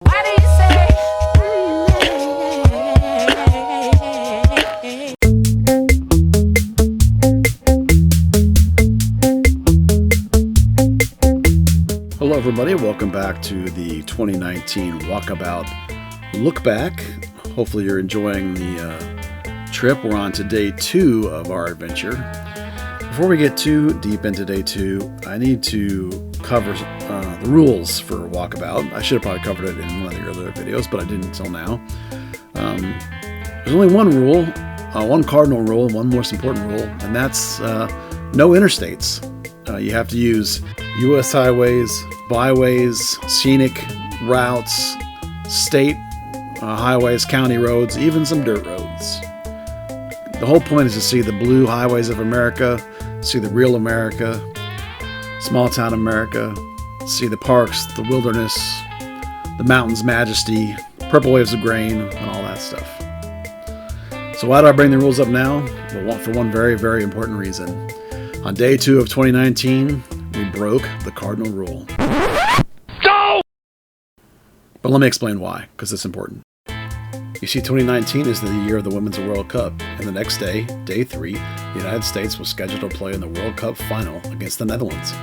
Why do you say? Hello everybody, welcome back to the 2019 Walkabout Look Back. Hopefully you're enjoying the trip. We're on to day 2 of our adventure. Before we get too deep into day 2, I need to cover the rules for Walkabout. I should have probably covered it in one of the earlier videos, but I didn't until now. There's only one rule, one cardinal rule, and one most important rule, and that's no interstates. You have to use U.S. highways, byways, scenic routes, state highways, county roads, even some dirt roads. The whole point is to see the blue highways of America, see the real America, small town America, see the parks, the wilderness, the mountains' majesty, purple waves of grain, and all that stuff. So why do I bring the rules up now? Well, for one very, very important reason. On day 2 of 2019, we broke the Cardinal Rule. No! But let me explain why, because it's important. You see, 2019 is the year of the Women's World Cup, and the next day, day 3, the United States was scheduled to play in the World Cup final against the Netherlands.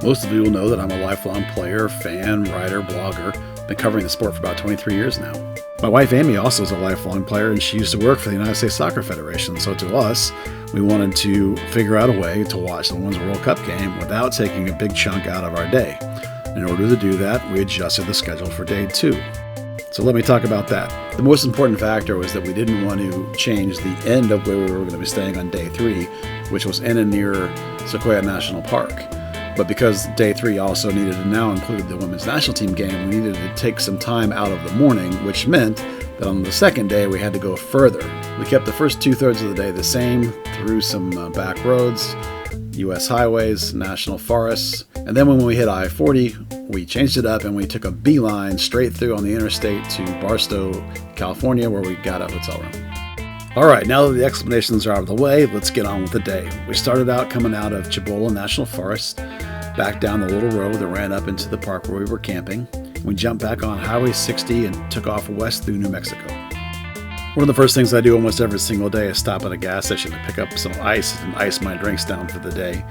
Most of you will know that I'm a lifelong player, fan, writer, blogger. Been covering the sport for about 23 years now. My wife Amy also is a lifelong player, and she used to work for the United States Soccer Federation, so to us, we wanted to figure out a way to watch the Women's World Cup game without taking a big chunk out of our day. In order to do that, we adjusted the schedule for day 2. So let me talk about that. The most important factor was that we didn't want to change the end of where we were going to be staying on day 3, which was in and near Cibola National Park. But because day 3 also needed to now include the women's national team game, we needed to take some time out of the morning, which meant that on the second day we had to go further. We kept the first 2/3 of the day the same through some back roads, U.S. highways, national forests, and then when we hit I-40, we changed it up and we took a beeline straight through on the interstate to Barstow, California, where we got a hotel room. Alright, now that the explanations are out of the way, let's get on with the day. We started out coming out of Cibola National Forest, back down the little road that ran up into the park where we were camping. We jumped back on Highway 60 and took off west through New Mexico. One of the first things I do almost every single day is stop at a gas station to pick up some ice and ice my drinks down for the day.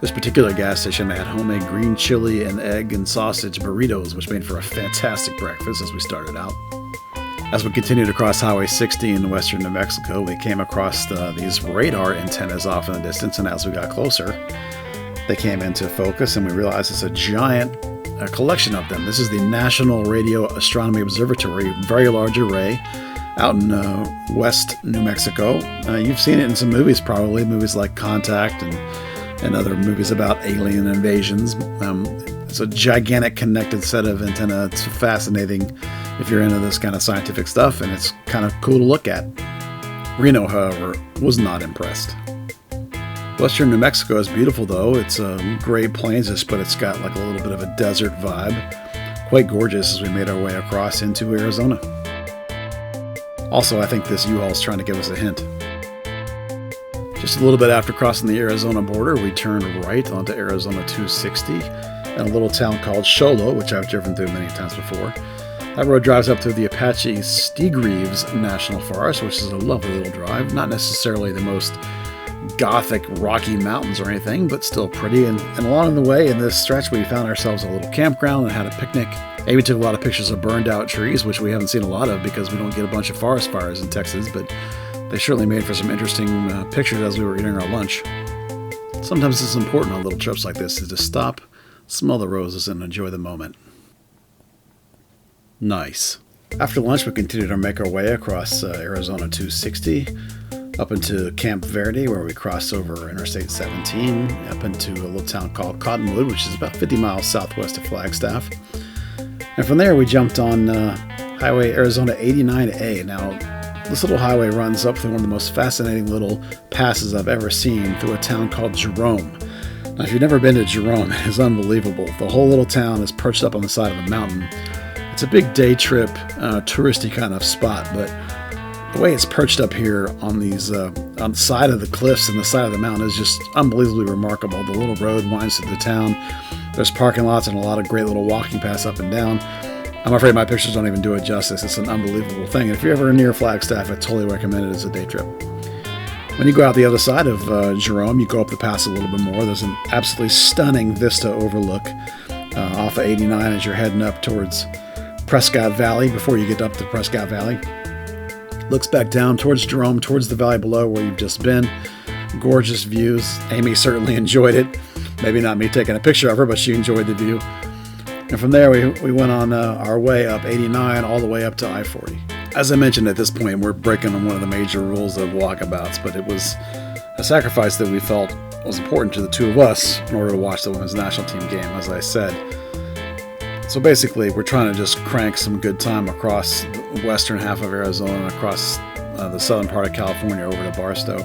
This particular gas station had homemade green chili and egg and sausage burritos, which made for a fantastic breakfast as we started out. As we continued across Highway 60 in western New Mexico, we came across these radar antennas off in the distance, and as we got closer, they came into focus, and we realized it's a giant collection of them. This is the National Radio Astronomy Observatory, very large array, out in west New Mexico. You've seen it in some movies, probably, movies like Contact and other movies about alien invasions. It's a gigantic connected set of antenna. It's fascinating if you're into this kind of scientific stuff, and it's kind of cool to look at. Reno, however, was not impressed. Western New Mexico is beautiful, though. It's Great Plains, but it's got like a little bit of a desert vibe. Quite gorgeous as we made our way across into Arizona. Also, I think this U-Haul is trying to give us a hint. Just a little bit after crossing the Arizona border, we turned right onto Arizona 260 in a little town called Sholo, which I've driven through many times before. That road drives up through the Apache Stigreaves National Forest, which is a lovely little drive. Not necessarily the most gothic Rocky Mountains or anything, but still pretty. And along the way in this stretch, we found ourselves a little campground and had a picnic. Amy took a lot of pictures of burned out trees, which we haven't seen a lot of because we don't get a bunch of forest fires in Texas, but they certainly made for some interesting pictures as we were eating our lunch. Sometimes it's important on little trips like this to just stop, smell the roses, and enjoy the moment. Nice. After lunch, we continued to make our way across Arizona 260, up into Camp Verde, where we crossed over Interstate 17, up into a little town called Cottonwood, which is about 50 miles southwest of Flagstaff. And from there, we jumped on Highway Arizona 89A. Now, this little highway runs up through one of the most fascinating little passes I've ever seen through a town called Jerome. Now, if you've never been to Jerome, it is unbelievable. The whole little town is perched up on the side of a mountain. It's a big day trip, touristy kind of spot, but the way it's perched up here on these on the side of the cliffs and the side of the mountain is just unbelievably remarkable. The little road winds through the town. There's parking lots and a lot of great little walking paths up and down. I'm afraid my pictures don't even do it justice. It's an unbelievable thing. If you're ever near Flagstaff, I totally recommend it as a day trip. When you go out the other side of Jerome, you go up the pass a little bit more. There's an absolutely stunning vista overlook off of 89 as you're heading up towards Prescott Valley. Before you get up to Prescott Valley, looks back down towards Jerome, towards the valley below where you've just been. Gorgeous views. Amy certainly enjoyed it. Maybe not me taking a picture of her, but she enjoyed the view. And from there, we went on our way up 89 all the way up to I-40. As I mentioned, at this point, we're breaking one of the major rules of walkabouts, but it was a sacrifice that we felt was important to the two of us in order to watch the women's national team game, as I said. So basically, we're trying to just crank some good time across the western half of Arizona and across the southern part of California over to Barstow.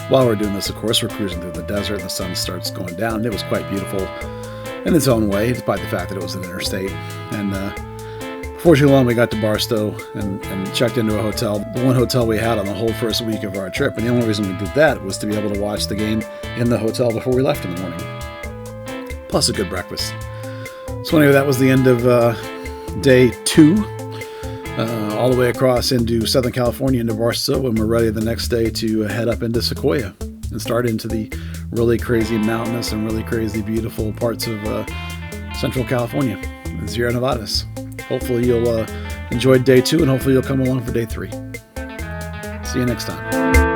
While we're doing this, of course, we're cruising through the desert and the sun starts going down. It was quite beautiful in its own way, despite the fact that it was an interstate. And before too long, we got to Barstow and checked into a hotel. The one hotel we had on the whole first week of our trip. And the only reason we did that was to be able to watch the game in the hotel before we left in the morning. Plus a good breakfast. So anyway, that was the end of day 2. All the way across into Southern California, into Barstow, and we're ready the next day to head up into Sequoia and start into the really crazy mountainous and really crazy beautiful parts of Central California and Sierra Nevadas. Hopefully you'll enjoy day 2, and hopefully you'll come along for day 3. See you next time.